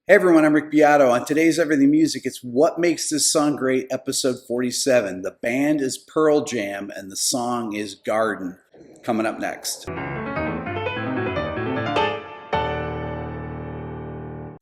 Hey everyone, I'm Rick Beato. On today's Everything Music, it's What Makes This Song Great, episode 47. The band is Pearl Jam and the song is Garden. Coming up next.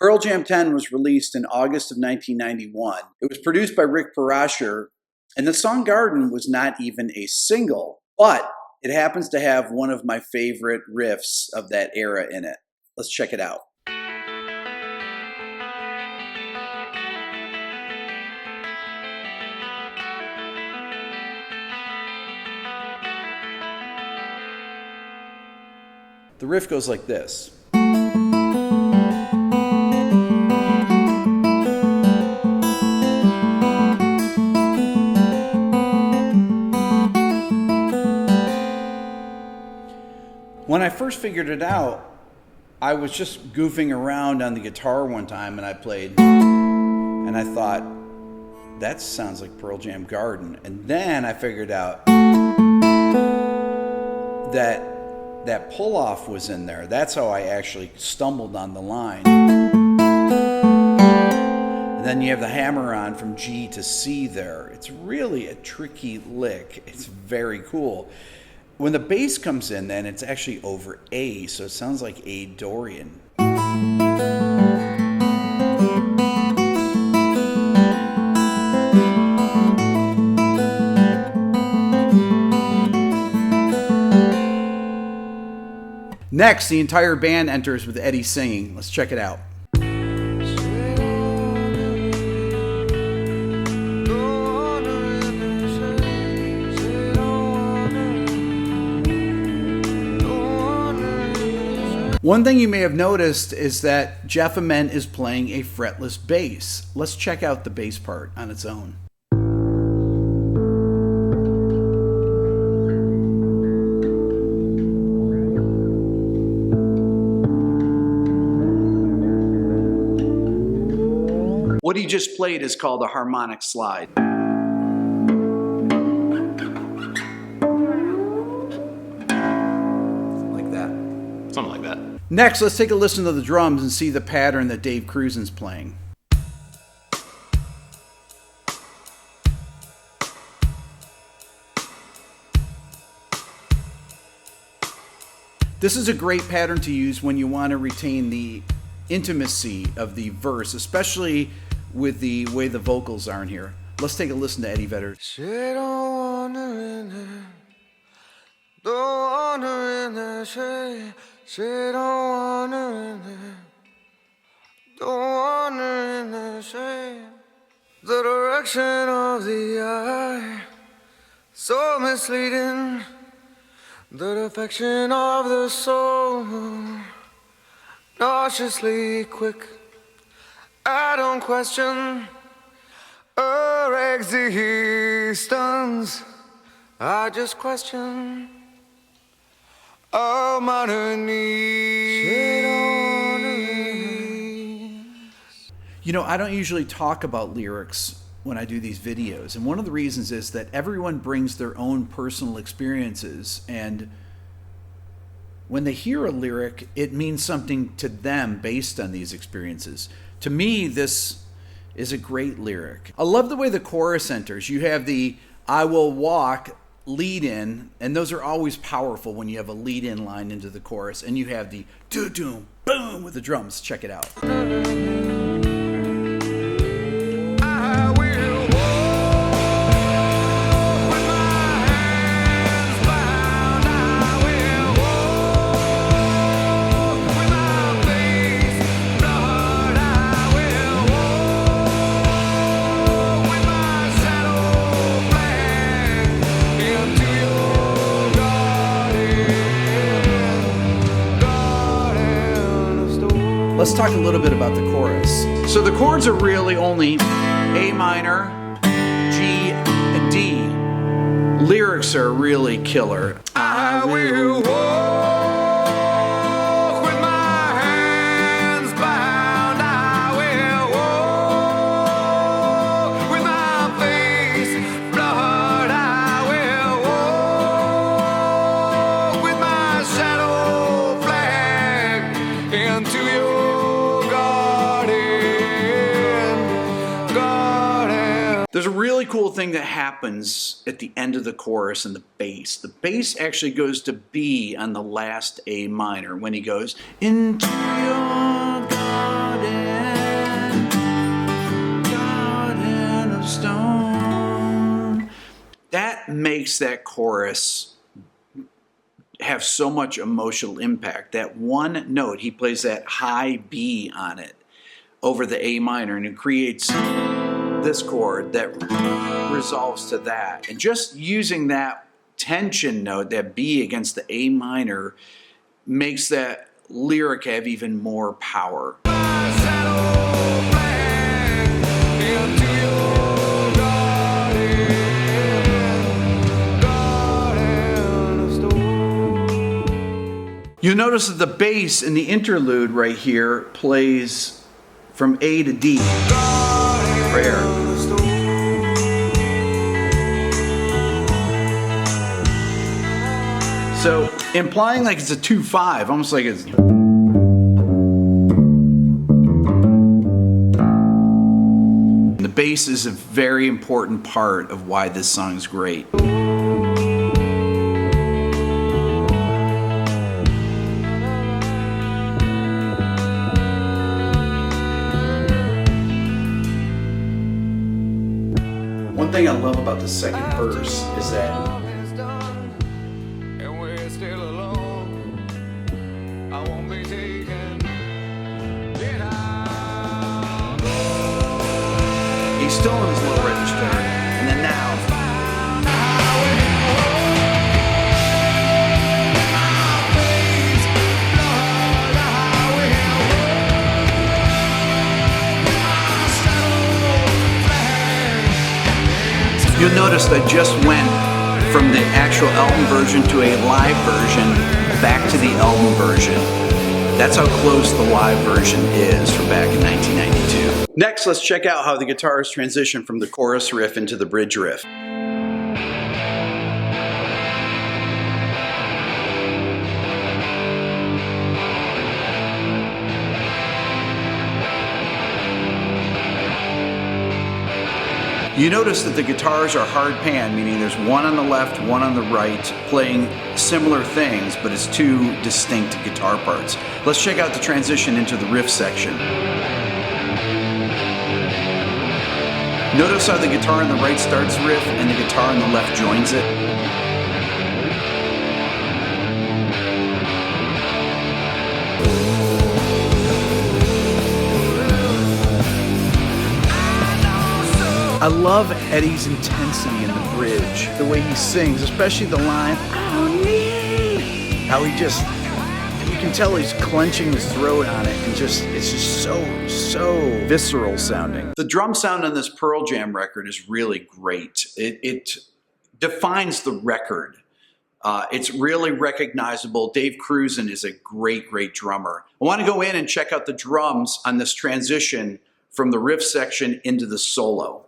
Pearl Jam 10 was released in August of 1991. It was produced by Rick Parashar, and the song Garden was not even a single, but it happens to have one of my favorite riffs of that era in it. Let's check it out. The riff goes like this. When I first figured it out, I was just goofing around on the guitar one time and I played, and I thought, that sounds like Pearl Jam Garden. And then I figured out that pull-off was in there. That's how I actually stumbled on the line. And then you have the hammer on from G to C there. It's really a tricky lick. It's very cool. When the bass comes in, then it's actually over A, so it sounds like A Dorian. Next, the entire band enters with Eddie singing. Let's check it out. One thing you may have noticed is that Jeff Ament is playing a fretless bass. Let's check out the bass part on its own. What he just played is called a harmonic slide. Like that. Something like that. Next, let's take a listen to the drums and see the pattern that Dave Cruisen's playing. This is a great pattern to use when you want to retain the intimacy of the verse, especially with the way the vocals are in here. Let's take a listen to Eddie Vedder. The direction of the eye, so misleading. The defection of the soul, nauseously quick. I don't question her existence. I just question our modern needs. You know, I don't usually talk about lyrics when I do these videos, and one of the reasons is that everyone brings their own personal experiences, and when they hear a lyric, it means something to them based on these experiences. To me, this is a great lyric. I love the way the chorus enters. You have the I will walk lead in, and those are always powerful when you have a lead in line into the chorus, and you have the doo-doom, boom with the drums. Check it out. Let's talk a little bit about the chorus. So the chords are really only A minor, G, and D. Lyrics are really killer. I will walk with my hands bound. I will walk with my face blood. I will walk with my shadow flag into your garden. There's a really cool thing that happens at the end of the chorus in the bass. The bass actually goes to B on the last A minor when he goes, into your garden of stone. That makes that chorus have so much emotional impact. That one note, he plays that high B on it over the A minor, and it creates this chord that resolves to that. And just using that tension note, that B against the A minor, makes that lyric have even more power. You'll notice that the bass in the interlude right here plays from A to D. Prayer. So implying like it's a 2/5, almost like it's. The bass is a very important part of why this song is great. One thing I love about the second verse is that he's still in his low register, and then now. You'll notice I just went from the actual album version to a live version back to the album version. That's how close the live version is from back in 1992. Next, let's check out how the guitars transition from the chorus riff into the bridge riff. You notice that the guitars are hard pan, meaning there's one on the left, one on the right, playing similar things, but it's two distinct guitar parts. Let's check out the transition into the riff section. Notice how the guitar on the right starts the riff and the guitar on the left joins it. I love Eddie's intensity in the bridge, the way he sings, especially the line, how he just, you can tell he's clenching his throat on it, and it's just so visceral sounding. The drum sound on this Pearl Jam record is really great. It defines the record. It's really recognizable. Dave Cruzen is a great drummer. I want to go in and check out the drums on this transition from the riff section into the solo.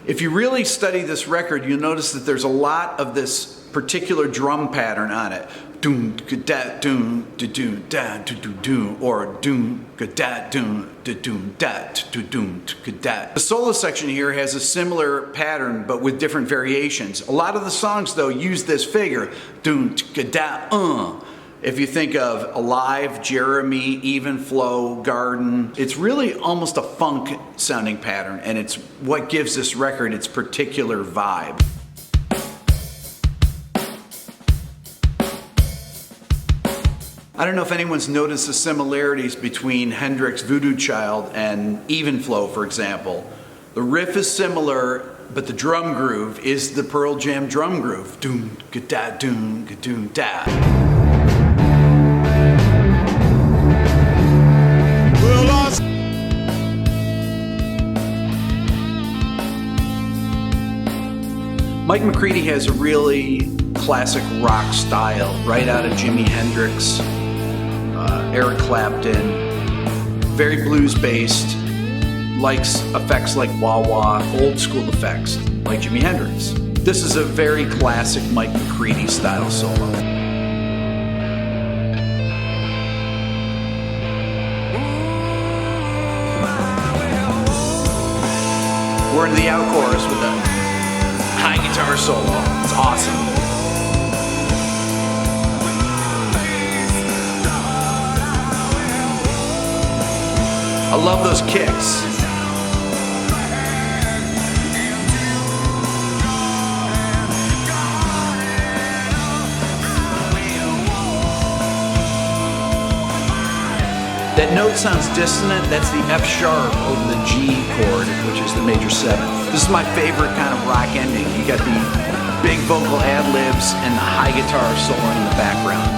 If you really study this record, you'll notice that there's a lot of this particular drum pattern on it. Doom da doom da doom da doom doom, or doom da doom da doom da doom da. The solo section here has a similar pattern but with different variations. A lot of the songs though use this figure. Doom da If you think of Alive, Jeremy, Even Flow, Garden, it's really almost a funk sounding pattern, and it's what gives this record its particular vibe. I don't know if anyone's noticed the similarities between Hendrix' Voodoo Child and Even Flow, for example. The riff is similar, but the drum groove is the Pearl Jam drum groove. Doom da doom doom da. Mike McCready has a really classic rock style, right out of Jimi Hendrix, Eric Clapton, very blues-based. likes effects like wah-wah, old school effects like Jimi Hendrix. This is a very classic Mike McCready style solo. We're into the out chorus with a high guitar solo. It's awesome. I love those kicks. That note sounds dissonant. That's the F sharp over the G chord, which is the major 7th. This is my favorite kind of rock ending. You got the big vocal ad-libs and the high guitar solo in the background.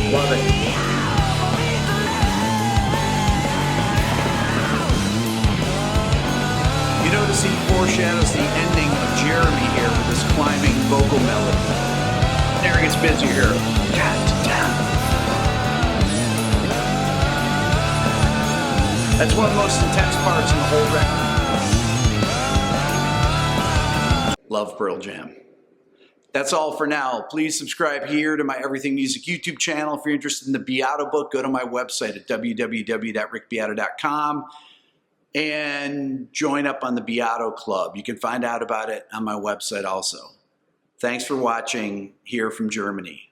Love it. You notice he foreshadows the ending of Jeremy here with this climbing vocal melody. There it gets busier here. That's one of the most intense parts in the whole record. Love Pearl Jam. That's all for now. Please subscribe here to my Everything Music YouTube channel. If you're interested in the Beato book, go to my website at www.rickbeato.com and join up on the Beato Club. You can find out about it on my website also. Thanks for watching here from Germany.